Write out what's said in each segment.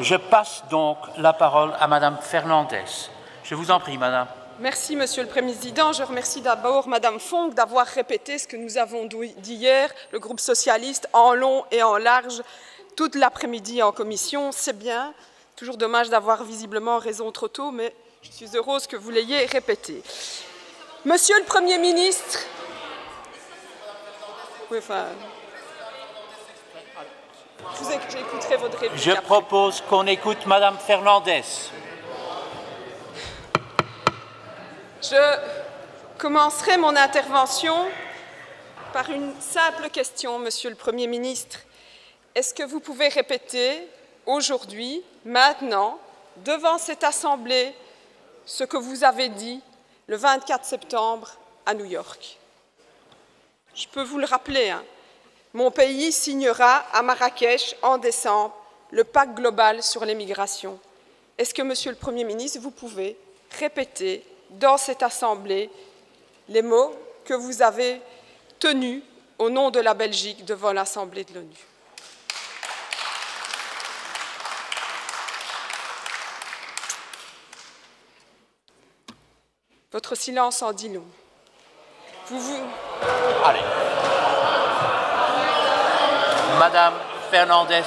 Je passe donc la parole à Madame Fernandez. Je vous en prie, Madame. Merci, Monsieur le Président. Je remercie d'abord Madame Fonck d'avoir répété ce que nous avons dit hier, le groupe socialiste, en long et en large, toute l'après-midi en commission. C'est bien. Toujours dommage d'avoir visiblement raison trop tôt, mais je suis heureuse que vous l'ayez répété. Monsieur le Premier ministre... Oui, enfin... J'écouterai votre réplique. Je propose qu'on écoute Madame Fernandez. Je commencerai mon intervention par une simple question, Monsieur le Premier ministre. Est-ce que vous pouvez répéter aujourd'hui, maintenant, devant cette Assemblée, ce que vous avez dit le 24 septembre à New York? Je peux vous le rappeler, hein. Mon pays signera à Marrakech en décembre le pacte global sur les migrations. Est-ce que, Monsieur le Premier ministre, vous pouvez répéter dans cette Assemblée les mots que vous avez tenus au nom de la Belgique devant l'Assemblée de l'ONU? Votre silence en dit long. Allez. Madame Fernandez,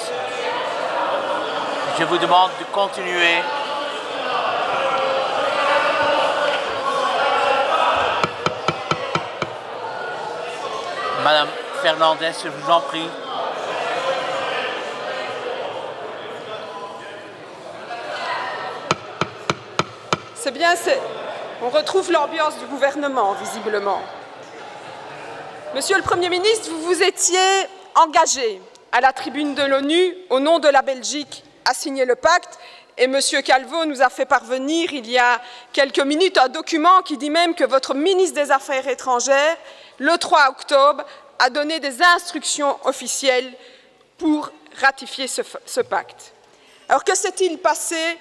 je vous demande de continuer. Madame Fernandez, je vous en prie. C'est bien, on retrouve l'ambiance du gouvernement, visiblement. Monsieur le Premier ministre, vous vous étiez engagé à la tribune de l'ONU, au nom de la Belgique, à signer le pacte. Et M. Calvo nous a fait parvenir, il y a quelques minutes, un document qui dit même que votre ministre des Affaires étrangères, le 3 octobre, a donné des instructions officielles pour ratifier ce pacte. Alors, que s'est-il passé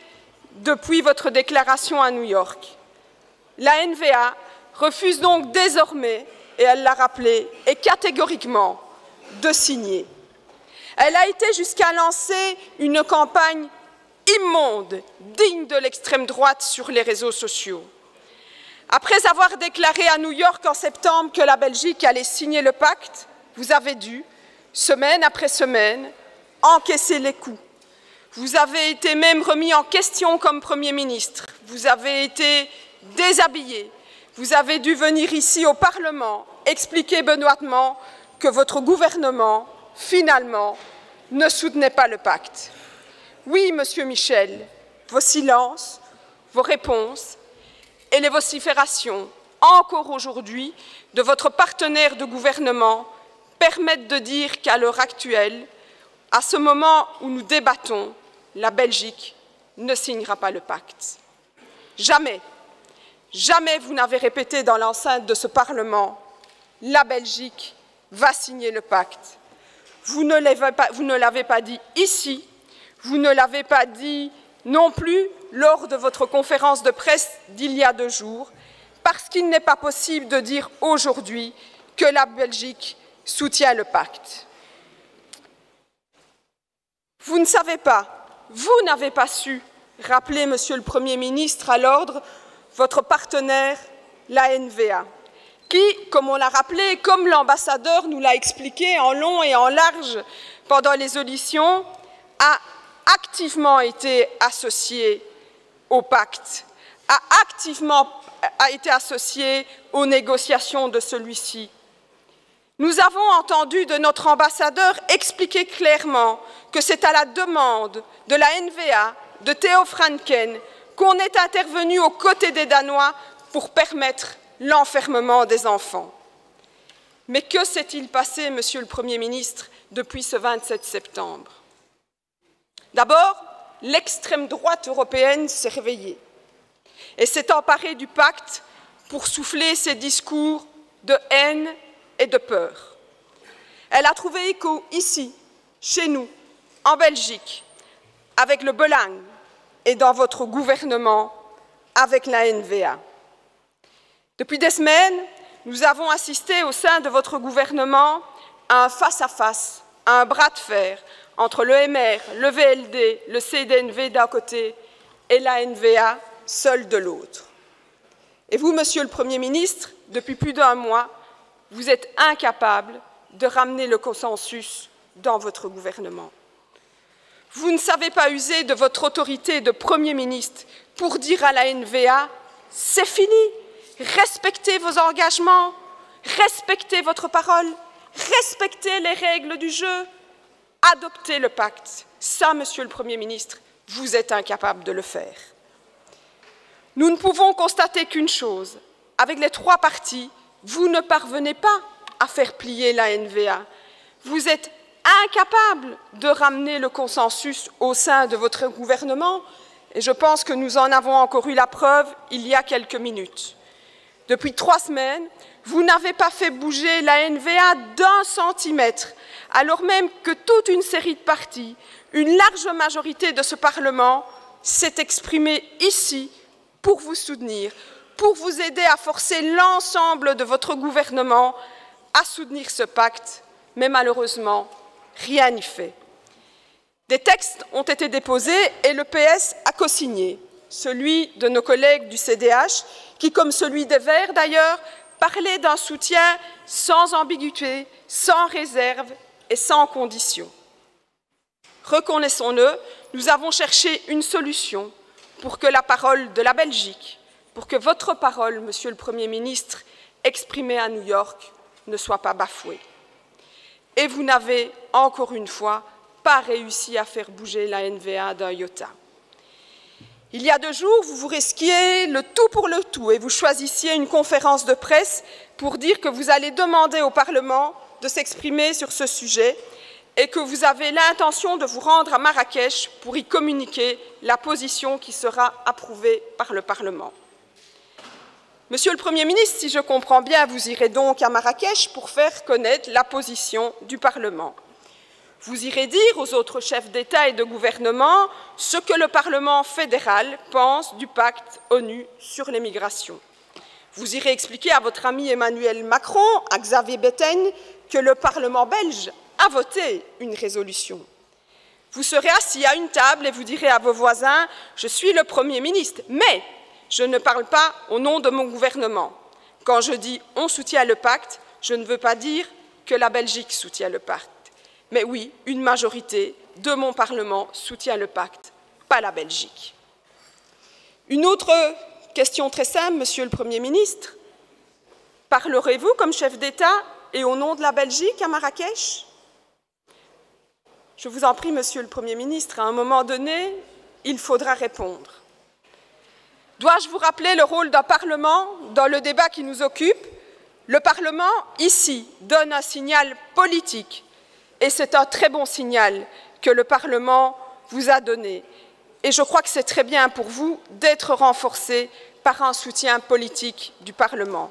depuis votre déclaration à New York? La NVA refuse donc désormais, et elle l'a rappelé, et catégoriquement, de signer. Elle a été jusqu'à lancer une campagne immonde, digne de l'extrême droite sur les réseaux sociaux. Après avoir déclaré à New York en septembre que la Belgique allait signer le pacte, vous avez dû, semaine après semaine, encaisser les coups. Vous avez été même remis en question comme Premier ministre. Vous avez été déshabillé. Vous avez dû venir ici au Parlement expliquer benoîtement que votre gouvernement, finalement, ne soutenait pas le pacte. Oui, Monsieur Michel, vos silences, vos réponses et les vociférations, encore aujourd'hui, de votre partenaire de gouvernement permettent de dire qu'à l'heure actuelle, à ce moment où nous débattons, la Belgique ne signera pas le pacte. Jamais, jamais vous n'avez répété dans l'enceinte de ce Parlement « La Belgique va signer le pacte ». Vous ne l'avez pas dit ici, vous ne l'avez pas dit non plus lors de votre conférence de presse d'il y a 2 jours, parce qu'il n'est pas possible de dire aujourd'hui que la Belgique soutient le pacte. Vous ne savez pas, vous n'avez pas su rappeler, Monsieur le Premier ministre, à l'ordre votre partenaire, la NVA, qui, comme on l'a rappelé, comme l'ambassadeur nous l'a expliqué en long et en large pendant les auditions, a activement été associé au pacte, a été associé aux négociations de celui-ci. Nous avons entendu de notre ambassadeur expliquer clairement que c'est à la demande de la NVA, de Theo Franken, qu'on est intervenu aux côtés des Danois pour permettre l'enfermement des enfants. Mais que s'est-il passé, Monsieur le Premier ministre, depuis ce 27 septembre? D'abord, l'extrême droite européenne s'est réveillée et s'est emparée du pacte pour souffler ses discours de haine et de peur. Elle a trouvé écho ici, chez nous, en Belgique, avec le Belang et dans votre gouvernement, avec la NVA. Depuis des semaines, nous avons assisté au sein de votre gouvernement à un face-à-face, à un bras de fer, entre le MR, le VLD, le CDNV d'un côté et la NVA seule de l'autre. Et vous, Monsieur le Premier ministre, depuis plus d'1 mois, vous êtes incapable de ramener le consensus dans votre gouvernement. Vous ne savez pas user de votre autorité de Premier ministre pour dire à la NVA « c'est fini, respectez vos engagements, respectez votre parole, respectez les règles du jeu, adoptez le pacte ». Ça, Monsieur le Premier ministre, vous êtes incapable de le faire. Nous ne pouvons constater qu'une chose. Avec les 3 partis, vous ne parvenez pas à faire plier la NVA. Vous êtes incapable de ramener le consensus au sein de votre gouvernement, et je pense que nous en avons encore eu la preuve il y a quelques minutes. Depuis 3 semaines, vous n'avez pas fait bouger la NVA d'1 centimètre, alors même que toute une série de partis, une large majorité de ce Parlement, s'est exprimée ici pour vous soutenir, pour vous aider à forcer l'ensemble de votre gouvernement à soutenir ce pacte, mais malheureusement, rien n'y fait. Des textes ont été déposés et le PS a co-signé, celui de nos collègues du CDH, qui, comme celui des Verts d'ailleurs, parlait d'un soutien sans ambiguïté, sans réserve et sans condition. Reconnaissons-le, nous avons cherché une solution pour que la parole de la Belgique, pour que votre parole, Monsieur le Premier ministre, exprimée à New York, ne soit pas bafouée. Et vous n'avez, encore une fois, pas réussi à faire bouger la NVA d'un iota. Il y a 2 jours, vous vous risquiez le tout pour le tout et vous choisissiez une conférence de presse pour dire que vous allez demander au Parlement de s'exprimer sur ce sujet et que vous avez l'intention de vous rendre à Marrakech pour y communiquer la position qui sera approuvée par le Parlement. Monsieur le Premier ministre, si je comprends bien, vous irez donc à Marrakech pour faire connaître la position du Parlement. Vous irez dire aux autres chefs d'État et de gouvernement ce que le Parlement fédéral pense du pacte ONU sur les migrations. Vous irez expliquer à votre ami Emmanuel Macron, à Xavier Bettel, que le Parlement belge a voté une résolution. Vous serez assis à une table et vous direz à vos voisins « Je suis le Premier ministre, mais je ne parle pas au nom de mon gouvernement. Quand je dis « on soutient le pacte », je ne veux pas dire que la Belgique soutient le pacte. Mais oui, une majorité de mon Parlement soutient le pacte, pas la Belgique. Une autre question très simple, Monsieur le Premier ministre. Parlerez-vous comme chef d'État et au nom de la Belgique à Marrakech? Je vous en prie, Monsieur le Premier ministre, à un moment donné, il faudra répondre. Dois-je vous rappeler le rôle d'un Parlement dans le débat qui nous occupe? Le Parlement, ici, donne un signal politique. Et c'est un très bon signal que le Parlement vous a donné. Et je crois que c'est très bien pour vous d'être renforcé par un soutien politique du Parlement.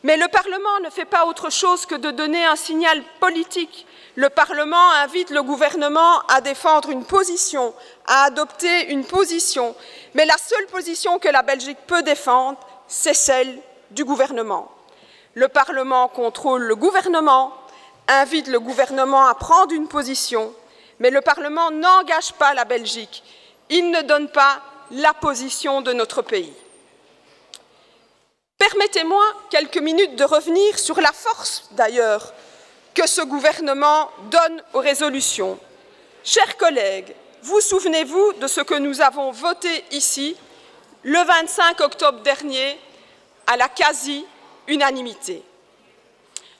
Mais le Parlement ne fait pas autre chose que de donner un signal politique. Le Parlement invite le gouvernement à défendre une position, à adopter une position. Mais la seule position que la Belgique peut défendre, c'est celle du gouvernement. Le Parlement contrôle le gouvernement, invite le gouvernement à prendre une position, mais le Parlement n'engage pas la Belgique. Il ne donne pas la position de notre pays. Permettez-moi quelques minutes de revenir sur la force, d'ailleurs, que ce gouvernement donne aux résolutions. Chers collègues, vous souvenez-vous de ce que nous avons voté ici le 25 octobre dernier à la quasi-unanimité?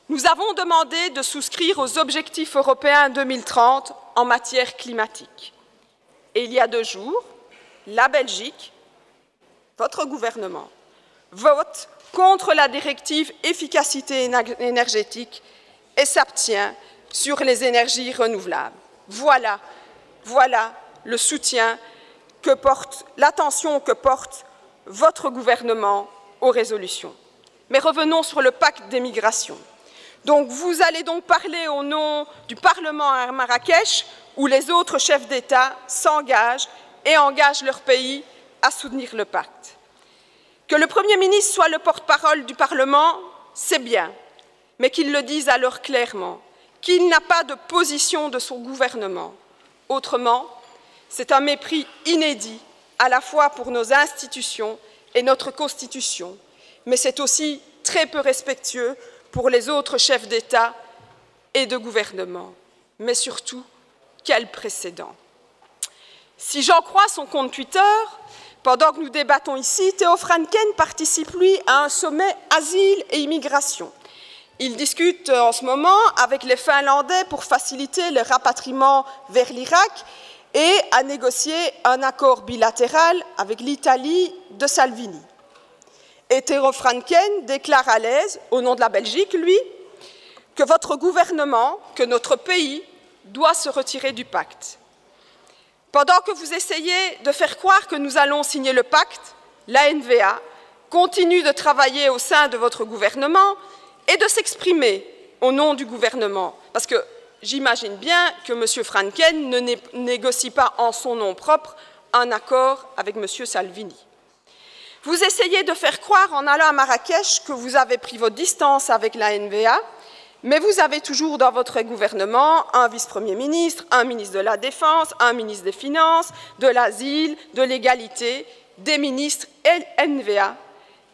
Nous avons demandé de souscrire aux objectifs européens 2030 en matière climatique. Et il y a 2 jours, la Belgique, votre gouvernement, vote contre la directive efficacité énergétique et s'abstient sur les énergies renouvelables. Voilà le soutien que porte, l'attention que porte votre gouvernement aux résolutions. Mais revenons sur le pacte des migrations. Donc vous allez donc parler au nom du Parlement à Marrakech, où les autres chefs d'État s'engagent et engagent leur pays à soutenir le pacte. Que le Premier ministre soit le porte-parole du Parlement, c'est bien, mais qu'il le dise alors clairement. qu'il n'a pas de position de son gouvernement. Autrement, c'est un mépris inédit, à la fois pour nos institutions et notre Constitution, mais c'est aussi très peu respectueux pour les autres chefs d'État et de gouvernement. Mais surtout, quel précédent! Si j'en crois son compte Twitter, pendant que nous débattons ici, Theo Franken participe, lui, à un sommet asile et immigration. Il discute en ce moment avec les Finlandais pour faciliter le rapatriement vers l'Irak et à négocier un accord bilatéral avec l'Italie de Salvini. Et Theo Franken déclare à l'aise, au nom de la Belgique, lui, que votre gouvernement, que notre pays, doit se retirer du pacte. Pendant que vous essayez de faire croire que nous allons signer le pacte, l'ANVA continue de travailler au sein de votre gouvernement et de s'exprimer au nom du gouvernement. Parce que j'imagine bien que M. Franken ne négocie pas en son nom propre un accord avec M. Salvini. Vous essayez de faire croire en allant à Marrakech que vous avez pris votre distance avec l'ANVA, mais vous avez toujours dans votre gouvernement un vice-premier ministre, un ministre de la Défense, un ministre des Finances, de l'Asile, de l'Égalité, des ministres et l'ANVA.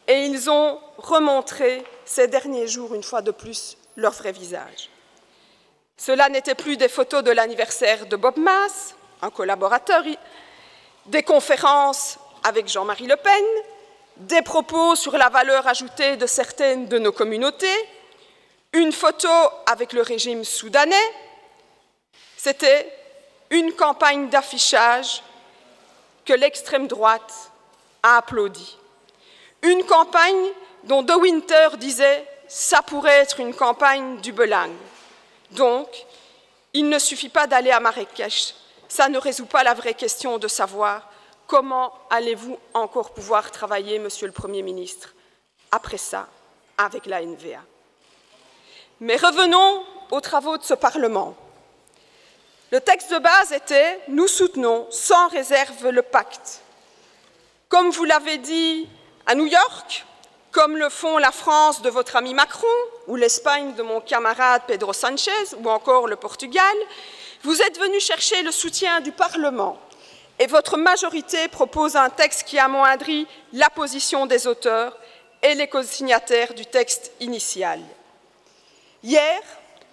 Et ils ont remontré ces derniers jours, une fois de plus, leur vrai visage. Cela n'était plus des photos de l'anniversaire de Bob Maass, un collaborateur, des conférences avec Jean-Marie Le Pen, des propos sur la valeur ajoutée de certaines de nos communautés, une photo avec le régime soudanais. C'était une campagne d'affichage que l'extrême droite a applaudi. Une campagne dont De Winter disait « ça pourrait être une campagne du Belang ». Donc, il ne suffit pas d'aller à Marrakech, ça ne résout pas la vraie question de savoir comment allez-vous encore pouvoir travailler, Monsieur le Premier ministre, après ça, avec l'ANVA. Mais revenons aux travaux de ce Parlement. Le texte de base était « Nous soutenons sans réserve le pacte ». Comme vous l'avez dit à New York, comme le font la France de votre ami Macron, ou l'Espagne de mon camarade Pedro Sanchez, ou encore le Portugal, vous êtes venus chercher le soutien du Parlement et votre majorité propose un texte qui amoindrit la position des auteurs et les cosignataires du texte initial. Hier,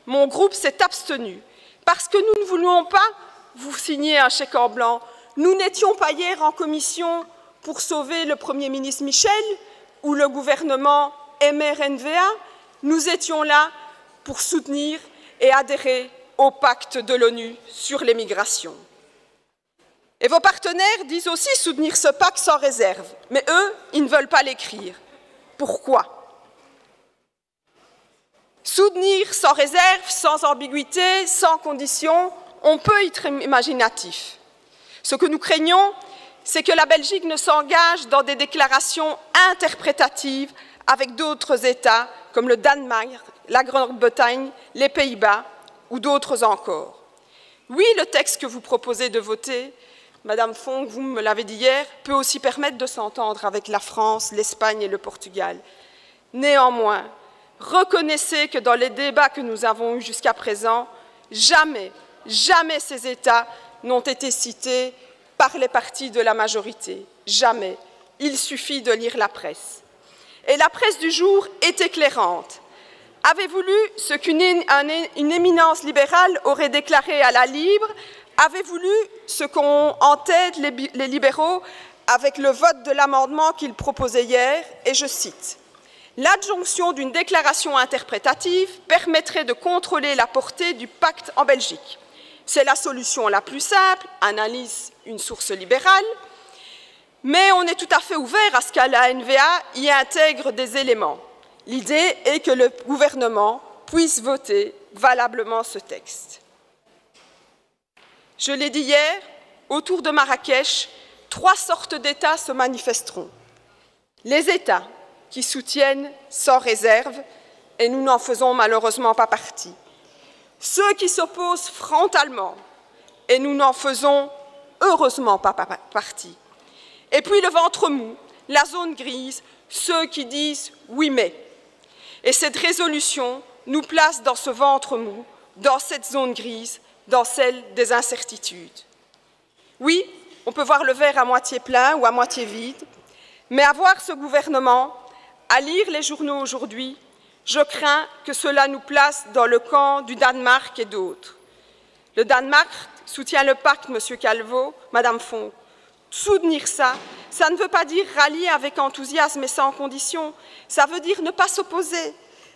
mon groupe s'est abstenu parce que nous ne voulions pas vous signer un chèque en blanc. Nous n'étions pas hier en commission pour sauver le Premier ministre Michel ou le gouvernement MRNVA. Nous étions là pour soutenir et adhérer au pacte de l'ONU sur les migrations. Et vos partenaires disent aussi soutenir ce pacte sans réserve, mais eux, ils ne veulent pas l'écrire. Pourquoi ? Soutenir sans réserve, sans ambiguïté, sans condition, on peut être imaginatif. Ce que nous craignons, c'est que la Belgique ne s'engage dans des déclarations interprétatives avec d'autres États, comme le Danemark, la Grande-Bretagne, les Pays-Bas ou d'autres encore. Oui, le texte que vous proposez de voter, Madame Fong, vous me l'avez dit hier, peut aussi permettre de s'entendre avec la France, l'Espagne et le Portugal. Néanmoins, reconnaissez que dans les débats que nous avons eus jusqu'à présent, jamais ces États n'ont été cités par les partis de la majorité. Jamais. Il suffit de lire la presse. Et la presse du jour est éclairante. Avez-vous lu ce qu'une éminence libérale aurait déclaré à la Libre? Avez-vous lu ce qu'ont en tête les libéraux avec le vote de l'amendement qu'ils proposaient hier? Et je cite. L'adjonction d'une déclaration interprétative permettrait de contrôler la portée du pacte en Belgique. C'est la solution la plus simple, analyse une source libérale, mais on est tout à fait ouvert à ce qu'à la NVA y intègre des éléments. L'idée est que le gouvernement puisse voter valablement ce texte. Je l'ai dit hier, autour de Marrakech, 3 sortes d'États se manifesteront. Les États qui soutiennent sans réserve, et nous n'en faisons malheureusement pas partie. Ceux qui s'opposent frontalement, et nous n'en faisons heureusement pas partie. Et puis le ventre mou, la zone grise, ceux qui disent « oui mais ». Et cette résolution nous place dans ce ventre mou, dans cette zone grise, dans celle des incertitudes. Oui, on peut voir le verre à moitié plein ou à moitié vide, mais à voir ce gouvernement, à lire les journaux aujourd'hui, je crains que cela nous place dans le camp du Danemark et d'autres. Le Danemark soutient le pacte, M. Calvo, Mme Font. Soutenir ça, ça ne veut pas dire rallier avec enthousiasme et sans condition, ça veut dire ne pas s'opposer.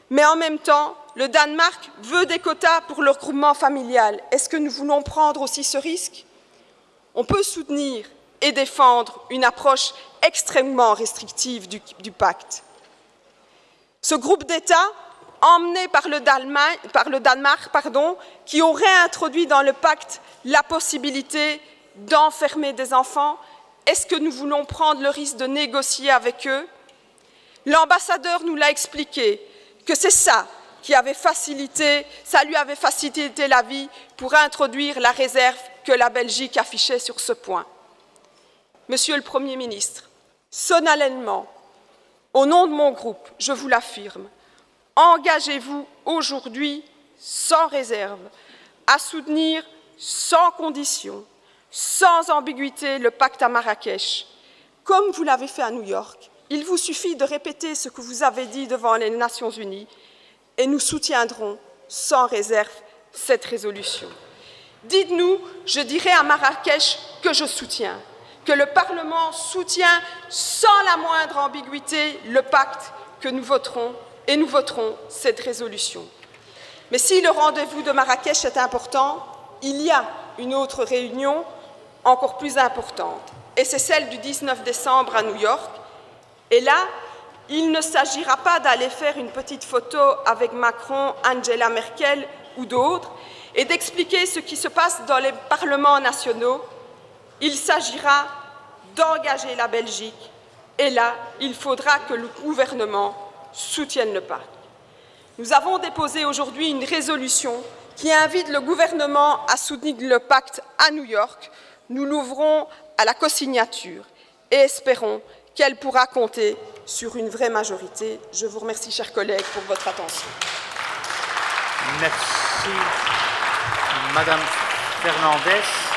Mais en même temps, le Danemark veut des quotas pour le regroupement familial. Est-ce que nous voulons prendre aussi ce risque? On peut soutenir et défendre une approche extrêmement restrictive du pacte. Ce groupe d'États, emmené par le Danemark, qui aurait introduit dans le pacte la possibilité d'enfermer des enfants, est-ce que nous voulons prendre le risque de négocier avec eux? L'ambassadeur nous l'a expliqué, que c'est ça qui avait facilité, ça lui avait facilité la vie pour introduire la réserve que la Belgique affichait sur ce point. Monsieur le Premier ministre, solennellement, au nom de mon groupe, je vous l'affirme, engagez-vous aujourd'hui sans réserve à soutenir sans condition, sans ambiguïté le pacte à Marrakech, comme vous l'avez fait à New York. Il vous suffit de répéter ce que vous avez dit devant les Nations Unies et nous soutiendrons sans réserve cette résolution. Dites-nous, je dirai à Marrakech que je soutiens, que le Parlement soutient sans la moindre ambiguïté le pacte que nous voterons et nous voterons cette résolution. Mais si le rendez-vous de Marrakech est important, il y a une autre réunion encore plus importante et c'est celle du 19 décembre à New York. Et là, il ne s'agira pas d'aller faire une petite photo avec Macron, Angela Merkel ou d'autres et d'expliquer ce qui se passe dans les parlements nationaux. Il s'agira d'engager la Belgique et là, il faudra que le gouvernement soutienne le pacte. Nous avons déposé aujourd'hui une résolution qui invite le gouvernement à soutenir le pacte à New York. Nous l'ouvrons à la co-signature et espérons qu'elle pourra compter sur une vraie majorité. Je vous remercie, chers collègues, pour votre attention. Merci, Madame Fernandez.